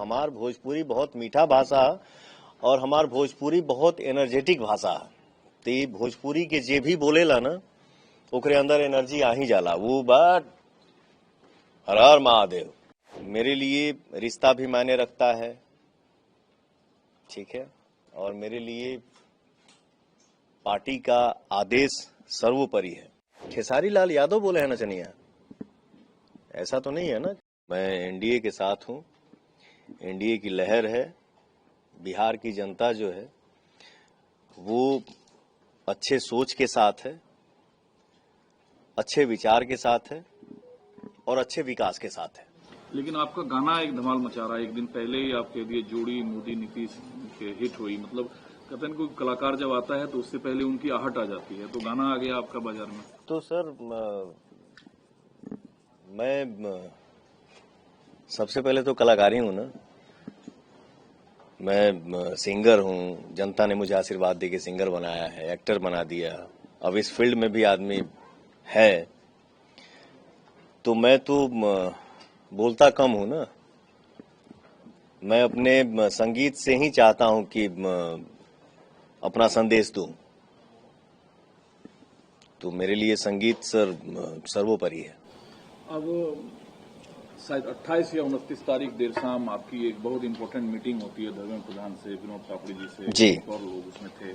हमार भोजपुरी बहुत मीठा भाषा है और हमार भोजपुरी बहुत एनर्जेटिक भाषा है। तो ये भोजपुरी के जे भी बोलेला ना ओकरे अंदर एनर्जी आ ही जाला। वो बात हर हर महादेव। मेरे लिए रिश्ता भी मायने रखता है, ठीक है, और मेरे लिए पार्टी का आदेश सर्वोपरि है। खेसारी लाल यादव बोले हैं नचनिया, ऐसा तो नहीं है ना। मैं एनडीए के साथ हूं, एनडीए की लहर है। बिहार की जनता जो है वो अच्छे सोच के साथ है, अच्छे विचार के साथ है और अच्छे विकास के साथ है। लेकिन आपका गाना एक धमाल मचा रहा है। एक दिन पहले ही आप कह दिए जोड़ी मोदी नीतीश के हिट हुई। मतलब कहते हैं कोई कलाकार जब आता है तो उससे पहले उनकी आहट आ जाती है, तो गाना आ गया आपका बाजार में। तो सर मैं सबसे पहले तो कलाकार ही हूं ना। मैं सिंगर हूं, जनता ने मुझे आशीर्वाद दे के सिंगर बनाया है, एक्टर बना दिया। अब इस फील्ड में भी आदमी है तो मैं तो बोलता कम हूं ना। मैं अपने संगीत से ही चाहता हूं कि अपना संदेश दूं। तो मेरे लिए संगीत सर्वोपरि है। अब शायद 28 या 29 तारीख देर शाम आपकी एक बहुत इंपॉर्टेंट मीटिंग होती है धर्मेंद्र प्रधान से, विनोद पापड़ी जी से जी। और लोग उसमें थे।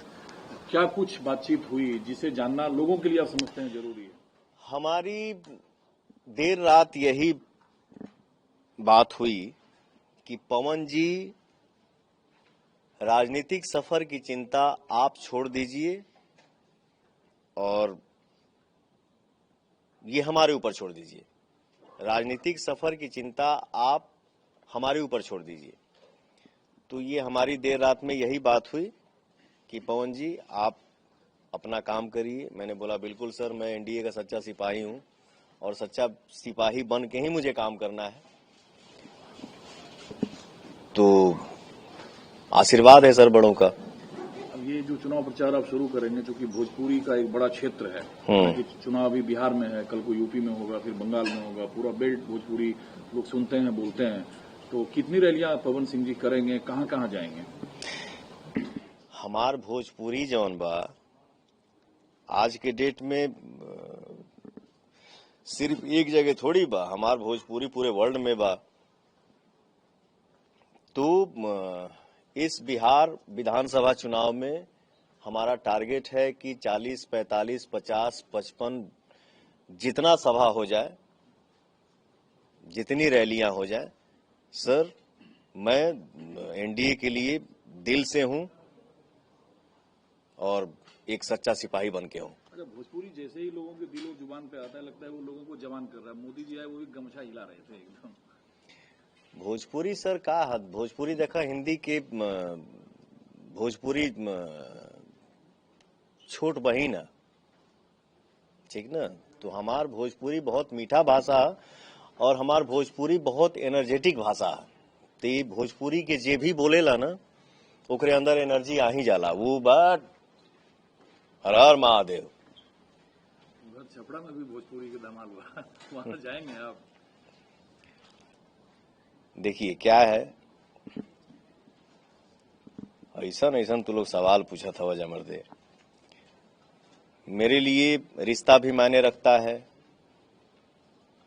क्या कुछ बातचीत हुई जिसे जानना लोगों के लिए आप समझते हैं जरूरी है? हमारी देर रात यही बात हुई कि पवन जी राजनीतिक सफर की चिंता आप छोड़ दीजिए और ये हमारे ऊपर छोड़ दीजिए। राजनीतिक सफर की चिंता आप हमारे ऊपर छोड़ दीजिए। तो ये हमारी देर रात में यही बात हुई कि पवन जी आप अपना काम करिए। मैंने बोला बिल्कुल सर, मैं एनडीए का सच्चा सिपाही हूं और सच्चा सिपाही बन के ही मुझे काम करना है। तो आशीर्वाद है सर बड़ों का। अब ये जो चुनाव प्रचार आप शुरू करेंगे, चूंकि भोजपुरी का एक बड़ा क्षेत्र है, कि चुनाव अभी बिहार में है, कल को यूपी में होगा, फिर बंगाल में होगा, पूरा बेल्ट भोजपुरी लोग सुनते हैं, बोलते हैं। तो कितनी रैलियां पवन सिंह जी करेंगे, कहां कहां जाएंगे? हमार भोजपुरी जौन बा आज के डेट में सिर्फ एक जगह थोड़ी बा। हमार भोजपुरी पूरे वर्ल्ड में बा। तो इस बिहार विधानसभा चुनाव में हमारा टारगेट है कि 40, 45, 50, 55 जितना सभा हो जाए, जितनी रैलियां हो जाए, सर मैं एनडीए के लिए दिल से हूं और एक सच्चा सिपाही बन के हूं। अच्छा, भोजपुरी जैसे ही लोगों के दिलो जुबान पे आता है, लगता है वो लोगों को जवान कर रहा है। मोदी जी आए वो भी गमछा हिला रहे थे एकदम। भोजपुरी सर का हद, भोजपुरी देखा हिंदी के भोजपुरी छोट बहिन है, ठीक ना। तो हमार भोजपुरी बहुत मीठा भाषा है और हमार भोजपुरी बहुत एनर्जेटिक भाषा है। तो ये भोजपुरी के जे भी बोलेला ना ओकरे अंदर एनर्जी आ ही जाला। वो बात हर हर महादेव। उधर छपड़ा में भी भोजपुरी के धमाल हुआ, वहां जाएंगे आप? देखिए क्या है, ऐसा तो लोग सवाल पूछा था वजह मर्दे। मेरे लिए रिश्ता भी मायने रखता है,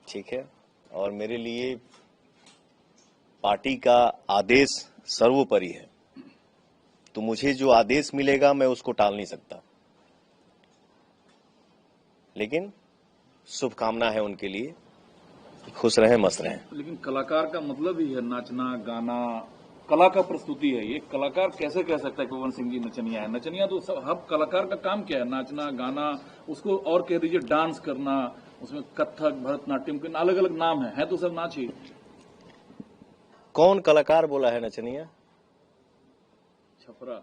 ठीक है, और मेरे लिए पार्टी का आदेश सर्वोपरि है। तो मुझे जो आदेश मिलेगा मैं उसको टाल नहीं सकता। लेकिन शुभकामना है उनके लिए, खुश रहें, मस्त रहें। लेकिन कलाकार का मतलब ही है नाचना गाना, कला का प्रस्तुति है ये। कलाकार कैसे कह सकता है कि पवन सिंह जी नचनिया है? नचनिया तो सब, हर कलाकार का काम क्या है? नाचना गाना, उसको और कह दीजिए डांस करना, उसमें कथक भरतनाट्यम के अलग अलग नाम है तो सब नाच ही। कौन कलाकार बोला है नचनिया? छपरा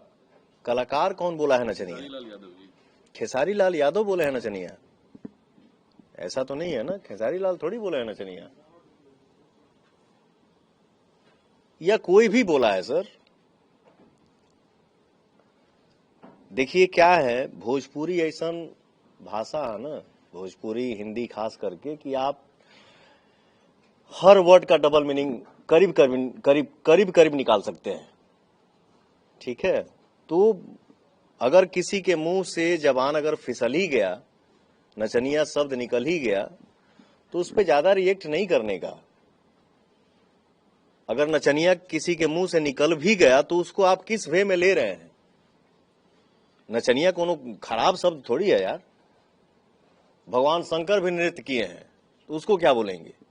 कलाकार कौन बोला है नचनिया? खेसारी लाल यादव जी। खेसारी लाल यादव बोले हैं नचनिया, ऐसा तो नहीं है ना। खेसारी लाल थोड़ी बोले हैं नचनिया, या कोई भी बोला है सर। देखिए क्या है, भोजपुरी ऐसा भाषा है ना, भोजपुरी हिंदी खास करके, कि आप हर वर्ड का डबल मीनिंग करीब करीब करीब करीब करीब निकाल सकते हैं। ठीक है, तो अगर किसी के मुंह से जबान अगर फिसल ही गया, नचनिया शब्द निकल ही गया, तो उस पर ज्यादा रिएक्ट नहीं करने का। अगर नचनिया किसी के मुंह से निकल भी गया तो उसको आप किस वे में ले रहे हैं? नचनिया कोनो खराब शब्द थोड़ी है यार। भगवान शंकर भी नृत्य किए हैं, तो उसको क्या बोलेंगे?